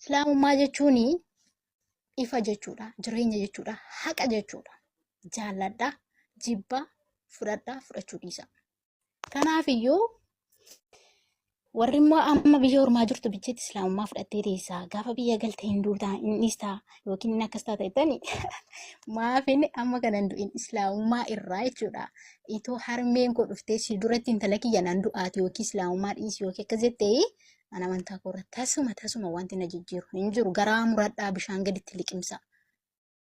Islaamummaa jechuun ifa jechuudha, jireenya jechuudha, haqa jechuudha. Jaalladhaa, jibbaa, fudhadhaa, fudhachuu dhiisa. Kanaafiyyuu warri immoo amma biyya ormaa jirtu bicheetti islaamummaa fudhattee teessaa gaafa biyya galte hin duutaa hin dhiistaa yookiin inni akkas taata jettanii maafin amma kana hin du'in islaamummaa irraa jechuudha. Itoo harmeen koo dhuftee si duratti intala kiyya nan du'aati yookiin islaamummaa dhiisi yookiin akkas jettee ana amantaa koorra tasuma wanti na jijjiiru hin jiru. Garaa muradhaa bishaan gaditti liqimsa.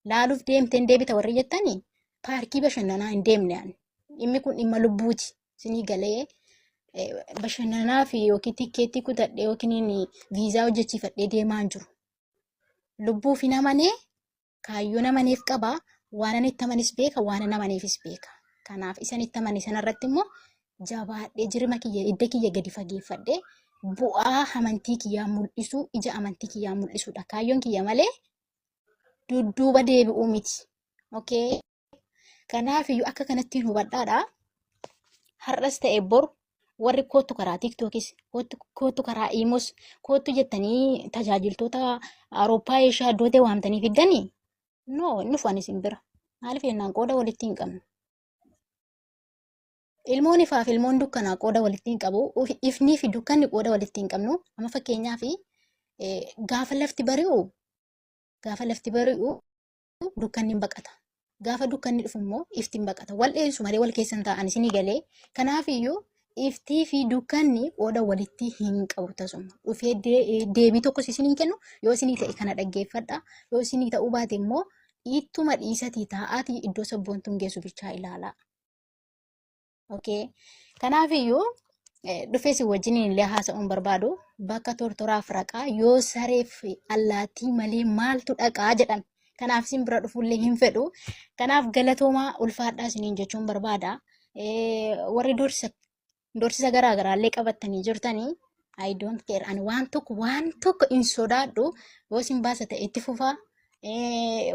Laaluuf deemtee hin deebita warri jettanii paarkii bashannanaa hin deemne ani. Dhimmi kun dhimma lubbuuti. Sinii galee bashannanaa fi yookiin tikkeettii kutadhee yookiin viizaa hojjechiifadhee deemaa hin jiru. Lubbuu fi namanee kaayyoo namaneef qaba. Waan ani itti amanis beeka, waan ani namaneefis beeka. Kanaaf isan itti amane sanarratti immoo jabaadhee jirma kiyya idda kiyya gadi fageeffadhee bu'aa amantii kiyyaa mul'isu, ija amantii kiyyaa mul'isudha. Kaayyoon kiyya malee dudduuba deebi'uu miti. Okay? Kanaaf iyyuu akka kanatti hubadhaadha. Har'as ta'e bor warri kootu karaa tiktookis, kootu karaa iimos, kootu jettanii tajaajiltoota Awurooppaa Eeshiyaa iddoo waamtanii fiddanii? No, inni dhufan isin bira. Maaliif jennaan qooda walitti hin qabnu. Ilmoon ifaa fi ilmoon dukkanaa qooda walitti hin qabu. Ifnii fi dukkanni qooda walitti hin qabnu. Amma fakkeenyaaf gaafa lafti bari'u dukkanni hin baqata. Gaafa dukkanni dhufu immoo ifti hin baqata. Wal dheessu malee wal keessan taa'an isinii galee. Kanaaf iyyuu iftii fi dukkanni qooda walitti hin qabu tasuma. Dhufee deebii tokkos isinii kennu yoo isinii ta'e kana dhaggeeffadha. Yoo isinii ta'uu baate immoo ittuma dhiisatii taa'aatii iddoo sabboontuun geessu bichaa ilaalaa. Okay. Kanaaf iyyuu dhufee si wajjin illee haasa'uun barbaadu bakka tortoraaf raqaa yoo sareef allaattii malee maaltu dhaqaa jedhan. Kanaaf isin bira dhufuullee hin fedhu. Kanaaf galatoomaa ulfaadhaa isiniin jechuun barbaada. Warri doorsisa garaagaraallee qabattanii jirtanii I don't care. Ani waan tokko hin sodaadhu. Yoo isin baasa ta'e itti fufaa.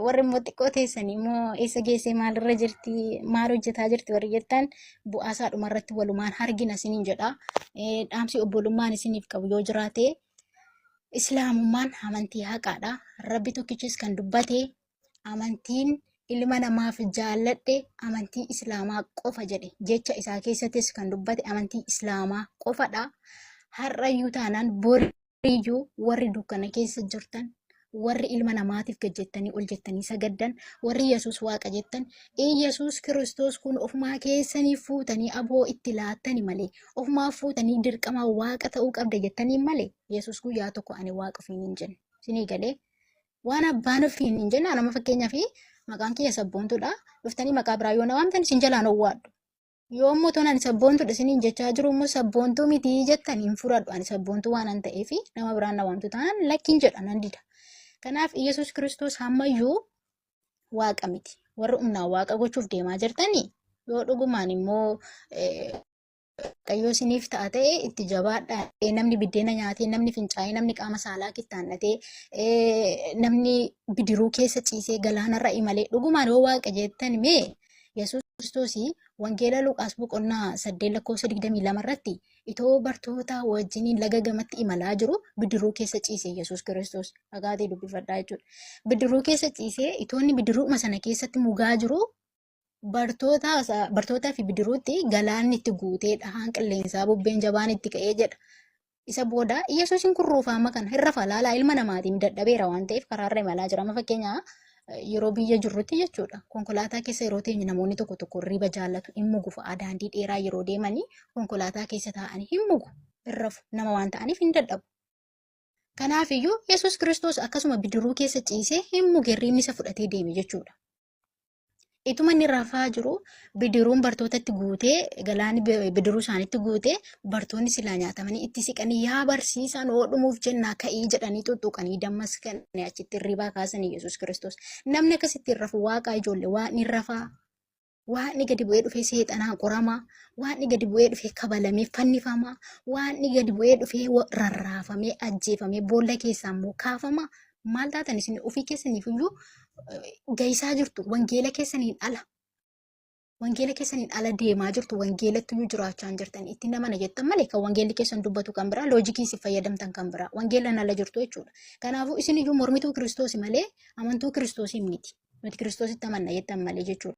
Warri immoo xiqqoo teessanii immoo eessa geessee maalirra jirti, maal hojjetaa jirti warri jettan bu'aasaa dhumarratti walumaan hargina isiniin jedha. Dhaamsi obbolummaan isiniif qabu yoo jiraate islaamummaan amantii haqaadha. Rabbi tokkichis kan dubbate amantiin ilma namaaf jaalladhe amantii islaamaa qofa jedhe. Jecha isaa keessattis kan dubbate amantii islaamaa qofadha. Har'ayyuu taanaan boriyyuu warri dukkana keessa jirtan, warri ilma namaatiif gajjettanii ol jettanii sagaddan, warri Yesuus waaqa jettan, Yesuus Kiristoos kun ofumaa keessanii fuutanii aboo itti laattani malee, ofumaa fuutanii dirqama waaqa ta'uu qabda jettanii malee, Yesuus guyyaa tokko ani waaqa ofiin hin jenne. Isinii galee waan abbaan ofiin hin jenne nama fakkeenyaaf maqaan kiyya sabboontuudha. Dhuftanii maqaa biraa yoo na waamtan isin jalaan owwaadhu. Yoo immoo toon ani sabboontuudha isiniin jechaa jiru immoo sabboontuu miti jettan hin fudhadhu. Ani sabboontuu waan an ta'eef nama biraan na waamtu taanaan lakkiin jedha nan dida. Kanaaf Yesuus Kiristoos hammayyuu waaqa miti. Warri humnaan waaqa gochuuf deemaa jirtanii yoo dhugumaan immoo qayyoo isiniif ta'a ta'e itti jabaadhaa. Namni biddeena nyaatee, namni fincaa'ee, namni qaama saalaa kittaannatee, namni bidiruu keessa ciisee galaanarra imalee dhugumaan yoo waaqa jettan mee Yesuus Kiristoos wangeela Luqaas boqonnaa 8:22 irratti itoo bartoota wajjiniin laga gamatti imalaa jiru bidiruu keessa ciisee Yesuus Kiristoos dhagaatee dubbifadhaa jechuudha. Bidiruu keessa ciisee itoonni bidiruuma sana keessatti mugaa jiru bartootaa fi bidiruutti galaanni itti guutee dhahaan qilleensaa bubbeen jabaan itti ka'ee jedha. Isa booda Yesuusin kurruufaa amma kana irra falaalaa ilma namaatiin dadhabeera waan ta'eef karaarra imalaa jira. Amma fakkeenyaa yeroo biyya jirrutti jechuudha. Konkolaataa keessa yeroo teenyu namoonni tokko riba jaallatu hin mugu fa'aa daandii dheeraa yeroo deemanii konkolaataa keessa taa'anii hin mugu irrafu nama waan ta'aniif hin dadhabu. Kanaaf iyyuu Yesuus Kiristoos akkasuma bidiruu keessa ciisee hin muge irriin isa fudhatee deeme jechuudha. Ituma inni rafaa jiru bidiruun bartootatti guutee galaanni bidiruu isaaniitti guutee bartoonni silaa nyaatamanii itti siqanii yaa barsiisaan oodhumuuf jennaa ka'ii jedhanii tuttuqanii dammas kan achitti ribaa kaasanii Yesuus Kiristoos. Namni akkasitti rafu waaqaa ijoollee waaqni rafaa, waaqni gadi bu'ee dhufee seexanaa qoramaa, waaqni gadi bu'ee dhufee kabalamee fannifamaa, waaqni gadi bu'ee dhufee rarraafamee ajjeefamee boolla keessaa immoo kaafamaa. Maal taatan isin ofii keessaniif iyyuu gahisaa jirtu wangeela keessaniin ala. Wangeela keessaniin ala deemaa jirtu wangeelatti iyyuu jiraachaa hin jirtan itti namana jettan malee kan wangeelli keessan dubbatu kan biraa loojikii si fayyadamtan kan biraa wangeelaan ala jirtu jechuudha. Kanaafuu isin iyyuu mormituu Kiristoos malee amantuu Kiristoosiin miti. Nuti Kiristoositti amanna jettan malee jechuudha.